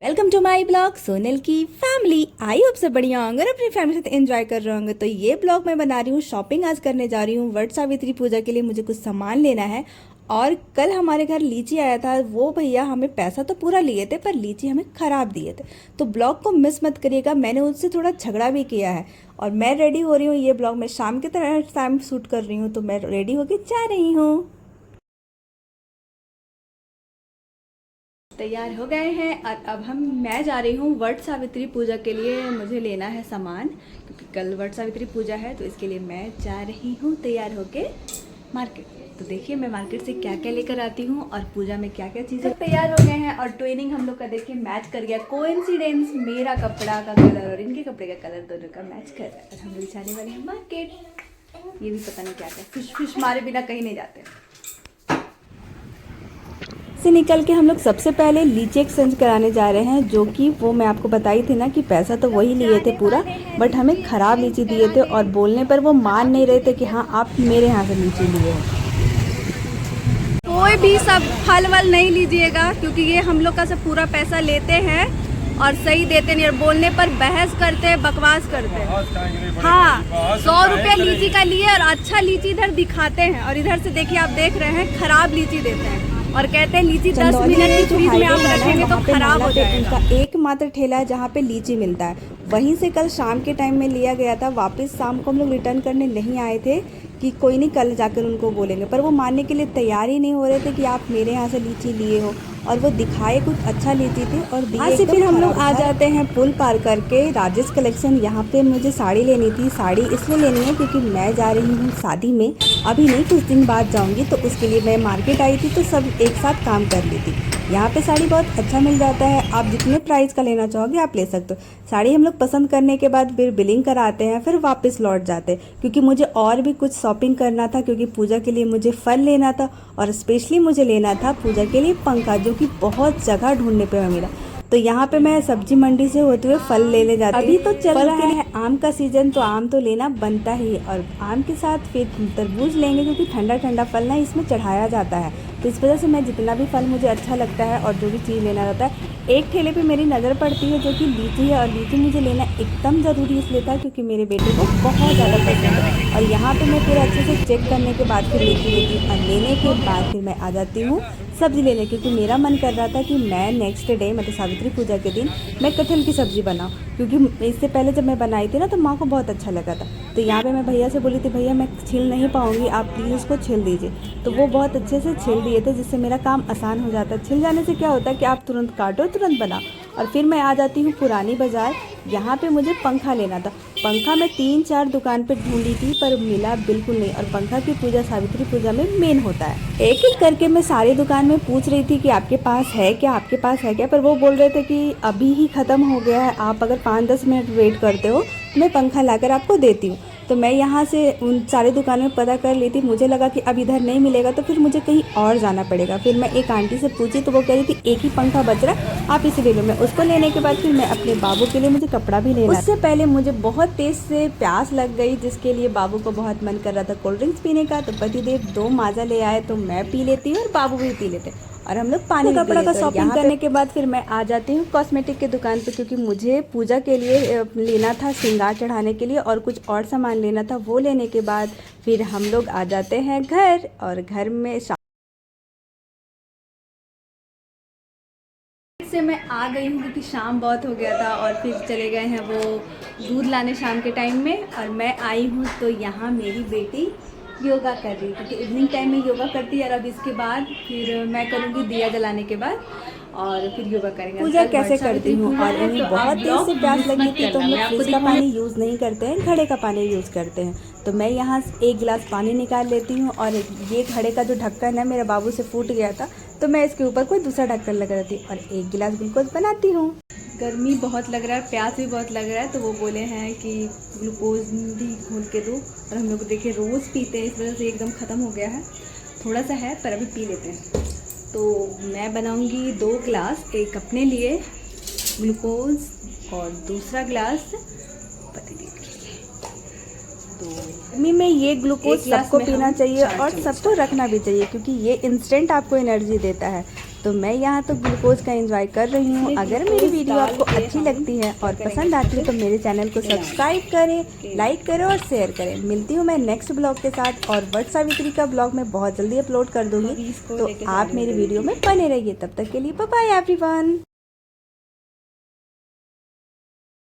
Welcome to my blog Sonal की family. I hope सब बढ़िया होंगे और अपनी फैमिली के साथ एंजॉय कर रहे होंगे। तो ये ब्लॉग मैं बना रही हूँ, शॉपिंग आज करने जा रही हूँ। वट सावित्री पूजा के लिए मुझे कुछ सामान लेना है। और कल हमारे घर लीची आया था, वो भैया हमें पैसा तो पूरा लिए थे पर लीची हमें ख़राब दिए थे। तो ब्लॉग को मिस मत करिएगा, मैंने उससे थोड़ा झगड़ा भी किया है। और मैं रेडी हो रही हूँ, ये ब्लॉग मैं शाम की तरह टाइम शूट कर रही हूँ, तो मैं रेडी होके जा रही हूँ। तैयार हो गए हैं और अब मैं जा रही हूँ वट सावित्री पूजा के लिए। मुझे लेना है सामान क्योंकि कल वट सावित्री पूजा है, तो इसके लिए मैं जा रही हूँ तैयार होके मार्केट। तो देखिए मैं मार्केट से क्या क्या लेकर आती हूँ और पूजा में क्या क्या चीज़ें। तैयार हो गए हैं और ट्विनिंग हम लोग का देखिए मैच कर गया। कोइंसिडेंस, मेरा कपड़ा का कलर और इनके कपड़े का कलर दोनों का मैच कर रहा है। और हम लोग जाने वाले हैं मार्केट। ये भी पता नहीं क्या क्या, फिश मारे बिना कहीं नहीं जाते। से निकल के हम लोग सबसे पहले लीची एक्सचेंज कराने जा रहे हैं, जो कि वो मैं आपको बताई थी ना कि पैसा तो वही लिए थे पूरा, बट हमें ख़राब लीची दिए थे और बोलने पर वो मान नहीं रहे थे कि हाँ आप मेरे यहाँ से लीची लिए हो। कोई भी सब फल वल नहीं लीजिएगा क्योंकि ये हम लोग का सब पूरा पैसा लेते हैं और सही देते नहीं, और बोलने पर बहस करते हैं, बकवास करते हैं। हाँ, 100 रुपये लीची का लिए और अच्छा लीची इधर दिखाते हैं और इधर से देखिए आप देख रहे हैं खराब लीची देते हैं और कहते हैं लीची 10 मिनट की फ्रीज में आप रखेंगे तो खराब हो जाएगा। उनका एकमात्र ठेला है जहाँ पे लीची मिलता है, वहीं से कल शाम के टाइम में लिया गया था। वापस शाम को हम लोग रिटर्न करने नहीं आए थे कि कोई नहीं कल जाकर उनको बोलेंगे, पर वो मानने के लिए तैयार ही नहीं हो रहे थे कि आप मेरे यहाँ से लीची लिए हो। और वो दिखाए कुछ अच्छा लीची थी और दिए। से फिर हम लोग आ जाते हैं पुल पार करके राजेश कलेक्शन। यहाँ पे मुझे साड़ी लेनी थी। साड़ी इसलिए लेनी है क्योंकि मैं जा रही हूँ शादी में, अभी नहीं कुछ दिन बाद जाऊँगी, तो उसके लिए मैं मार्केट आई थी तो सब एक साथ काम कर ली थी। यहाँ पे साड़ी बहुत अच्छा मिल जाता है, आप जितने प्राइस का लेना चाहोगे आप ले सकते हो। साड़ी हम लोग पसंद करने के बाद फिर बिलिंग कराते हैं, फिर वापस लौट जाते हैं क्योंकि मुझे और भी कुछ शॉपिंग करना था। क्योंकि पूजा के लिए मुझे फल लेना था और स्पेशली मुझे लेना था पूजा के लिए पंखा, जो कि बहुत जगह ढूंढने पे मिला। तो यहाँ पे मैं सब्जी मंडी से होते हुए फल लेने जाती हूँ। अभी तो चल रहा है आम का सीजन, तो आम तो लेना बनता ही है और आम के साथ फिर तरबूज लेंगे क्योंकि ठंडा ठंडा फल ना इसमें चढ़ाया जाता है। तो इस वजह से मैं जितना भी फल मुझे अच्छा लगता है और जो भी चीज़ लेना रहता है, एक ठेले पे मेरी नज़र पड़ती है जो कि लीची है। और लीची मुझे लेना एकदम ज़रूरी इसलिए था क्योंकि मेरे बेटे को बहुत ज़्यादा पसंद है। और यहाँ पे मैं पूरा अच्छे से चेक करने के बाद फिर लीची लेती हूँ और लेने के बाद फिर मैं आ जाती हूँ सब्ज़ी लेने, क्योंकि मेरा मन कर रहा था कि मैं नेक्स्ट डे मतलब सावित्री पूजा के दिन मैं कटहल की सब्ज़ी बनाऊँ। क्योंकि इससे पहले जब मैं बनाई थी ना तो माँ को बहुत अच्छा लगा था। तो यहाँ पे मैं भैया से बोली थी भैया मैं छील नहीं पाऊँगी, आप प्लीज़ उसको छील दीजिए। तो वो बहुत अच्छे से छील दिए थे, जिससे मेरा काम आसान हो जाता है। छिल जाने से क्या होता है कि आप तुरंत काटो तुरंत बनाओ। और फिर मैं आ जाती हूँ पुरानी बाज़ार। यहाँ पे मुझे पंखा लेना था। पंखा मैं 3-4 दुकान पे ढूंढी थी पर मिला बिल्कुल नहीं। और पंखा की पूजा सावित्री पूजा में मेन होता है। एक एक करके मैं सारी दुकान में पूछ रही थी कि आपके पास है क्या, आपके पास है क्या, पर वो बोल रहे थे कि अभी ही ख़त्म हो गया है, आप अगर 5-10 मिनट वेट करते हो तो मैं पंखा लाकर आपको देती हूँ। तो मैं यहाँ से उन सारी दुकानों में पता कर ली थी। मुझे लगा कि अब इधर नहीं मिलेगा तो फिर मुझे कहीं और जाना पड़ेगा। फिर मैं एक आंटी से पूछी तो वो कह रही थी एक ही पंखा बच रहा, आप इसे ले लो। मैं उसको लेने के बाद फिर मैं अपने बाबू के लिए मुझे कपड़ा भी लेना। उससे पहले मुझे बहुत तेज़ से प्यास लग गई, जिसके लिए बाबू को बहुत मन कर रहा था कोल्ड ड्रिंक्स पीने का। तो पतिदेव 2 माजा ले आए तो मैं पी लेती हूँ और बाबू भी पी लेते और हम लोग पानी कपड़ा का शॉपिंग करने के बाद फिर मैं आ जाती हूँ कॉस्मेटिक की दुकान पे, क्योंकि मुझे पूजा के लिए लेना था श्रृंगार चढ़ाने के लिए और कुछ और सामान लेना था। वो लेने के बाद फिर हम लोग आ जाते हैं घर। और घर में से मैं आ गई हूँ क्योंकि शाम बहुत हो गया था और फिर चले गए हैं वो दूध लाने शाम के टाइम में। और मैं आई हूँ तो यहाँ मेरी बेटी योगा कर रही है क्योंकि इवनिंग टाइम में योगा करती है। और अब इसके बाद फिर मैं करूँगी दिया जलाने के बाद और फिर योगा करेंगे। पूजा कैसे करती हूँ और इन्हें बहुत तेज़ से प्यास लगी थी तो हम लोग फ्रिज का पानी यूज़ नहीं करते हैं, घड़े का पानी यूज़ करते हैं। तो मैं यहाँ 1 गिलास पानी निकाल लेती हूँ और ये घड़े का जो ढक्कन है मेरे बाबू से फूट गया था तो मैं इसके ऊपर कोई दूसरा ढक्कन लगा देती हूँ और 1 गिलास ग्लूकोज बनाती हूँ। गर्मी बहुत लग रहा है, प्यास भी बहुत लग रहा है, तो वो बोले हैं कि ग्लूकोज भी घोल के दो। और हम लोग देखिए रोज़ पीते हैं, इस वजह से एकदम ख़त्म हो गया है। थोड़ा सा है पर अभी पी लेते हैं। तो मैं बनाऊंगी 2 गिलास, एक अपने लिए ग्लूकोज और दूसरा गिलास पतिदेव के लिए। तो गर्मी में ये ग्लूकोज सबको पीना चाहिए और सबको रखना भी चाहिए क्योंकि ये इंस्टेंट आपको एनर्जी देता है। तो मैं यहाँ तो ग्लूकोज का एंजॉय कर रही हूँ। अगर मेरी वीडियो आपको अच्छी लगती है और पसंद आती है तो मेरे चैनल को सब्सक्राइब करें, लाइक करें और शेयर करें। मिलती हूँ मैं नेक्स्ट ब्लॉग के साथ, और वट सावित्री का ब्लॉग मैं बहुत जल्दी अपलोड कर दूँगी, तो आप मेरी वीडियो में बने रहिए। तब तक के लिए बाय बाय एवरीवन।